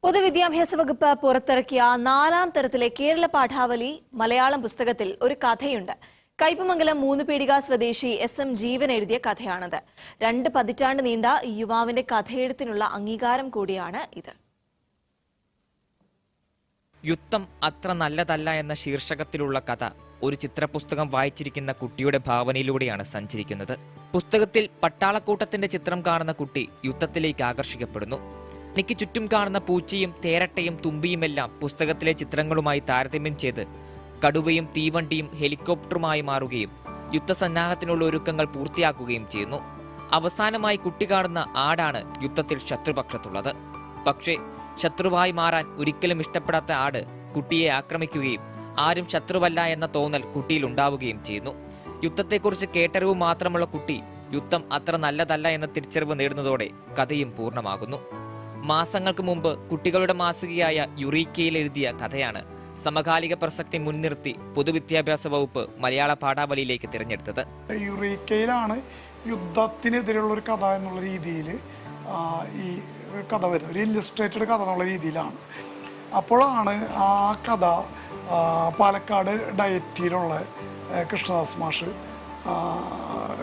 പൊതുവിദ്യാഭ്യാസ വകുപ്പ് പുറത്തിറക്കിയ 4ാം തരത്തിലെ കേരള പാഠാവലി മലയാളം പുസ്തകത്തിൽ ഒരു കഥയുണ്ട്. കയ്പമംഗലം 3 പീടിക സ്വദേശി SM ജീവൻ എഴുതിയ കഥയാണത്. 2 പതിറ്റാണ്ട് നീണ്ട ഈ യുവാവിന്റെ കഥയെഴുത്തിനുള്ള അംഗീകാരം കൂടിയാണ് ഇത്. യുദ്ധം അത്ര നല്ലതല്ല എന്ന ശീർഷകത്തിലുള്ള കഥ ഒരു ചിത്രപുസ്തകം വായിച്ചിരിക്കുന്ന കുട്ടിയുടെ ഭാവനയിലൂടെയാണ് സഞ്ചരിക്കുന്നത്. പുസ്തകത്തിൽ പട്ടാളക്കൂട്ടത്തിന്റെ ചിത്രം കാണുന്ന കുട്ടി യുദ്ധത്തിലേക്ക് ആകർഷിക്കപ്പെടുന്നു. എനിക്ക് ചുറ്റും കാണുന്ന പൂച്ചയും തേരട്ടയും തുമ്പിയുമെല്ലാം പുസ്തകത്തിലെ ചിത്രങ്ങളുമായി താരതമ്യം ചെയ്ത് കടുവയും തീവണ്ടിയും ഹെലികോപ്റ്ററുമായി മാറുകയും യുദ്ധസന്നാഹത്തിനുള്ള ഒരുക്കങ്ങൾ പൂർത്തിയാക്കുകയും ചെയ്യുന്നു. അവസാനമായി കുട്ടി കാണുന്ന ആടാണ് യുദ്ധത്തിൽ ശത്രുപക്ഷത്തുള്ളത്. പക്ഷേ ശത്രുവായി മാറാൻ ഒരിക്കലും ഇഷ്ടപ്പെടാത്ത ആട് കുട്ടിയെ ആക്രമിക്കുകയും ആരും ശത്രുവല്ല എന്ന തോന്നൽ കുട്ടിയിൽ ഉണ്ടാവുകയും ചെയ്യുന്നു. യുദ്ധത്തെക്കുറിച്ച് കേട്ടറിവ് മാത്രമുള്ള കുട്ടി യുദ്ധം അത്ര നല്ലതല്ല എന്ന തിരിച്ചറിവ് നേടുന്നതോടെ കഥയും പൂർണ്ണമാകുന്നു. മാസങ്ങൾക്ക് മുമ്പ് കുട്ടികളുടെ മാസികയായ യുറീക്കയിൽ എഴുതിയ കഥയാണ് സമകാലിക പ്രസക്തി മുൻനിർത്തി പൊതുവിദ്യാഭ്യാസ വകുപ്പ് മലയാള പാഠാവലിയിലേക്ക് തിരഞ്ഞെടുത്തത്. യുറീക്കയിലാണ് യുദ്ധത്തിനെതിരെയുള്ള ഒരു കഥ എന്നുള്ള രീതിയിൽ ഈ കഥ വരുന്നത്, ഒരു ഇല്ലുസ്ട്രേറ്റഡ് കഥ എന്നുള്ള രീതിയിലാണ്. അപ്പോഴാണ് ആ കഥ പാലക്കാട് ഡയറ്റിയിലുള്ള കൃഷ്ണദാസ് മാഷ്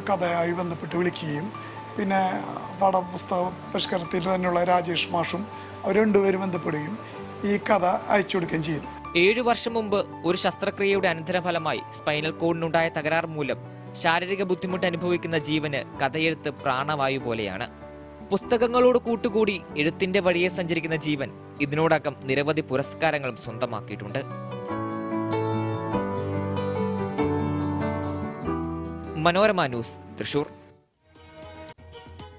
കഥയായി ബന്ധപ്പെട്ട് വിളിക്കുകയും പിന്നെ പാഠപുസ്തക പരിഷ്കരണത്തിൽ തന്നെയുള്ള രാജേഷ് മാഷും അവർ രണ്ടുപേരും ബന്ധപ്പെടുകയും ഈ കഥ അയച്ചു കൊടുക്കുകയും ചെയ്തു. 7 വർഷം മുമ്പ് ഒരു ശസ്ത്രക്രിയയുടെ അനന്തരഫലമായി സ്പൈനൽ കോഡിനുണ്ടായ തകരാർ മൂലം ശാരീരിക ബുദ്ധിമുട്ട് അനുഭവിക്കുന്ന ജീവന് കഥയെഴുത്ത് പ്രാണവായു പോലെയാണ്. പുസ്തകങ്ങളോട് കൂട്ടുകൂടി എഴുത്തിന്റെ വഴിയെ സഞ്ചരിക്കുന്ന ജീവൻ ഇതിനോടകം നിരവധി പുരസ്കാരങ്ങളും സ്വന്തമാക്കിയിട്ടുണ്ട്. മനോരമ ന്യൂസ്, തൃശൂർ.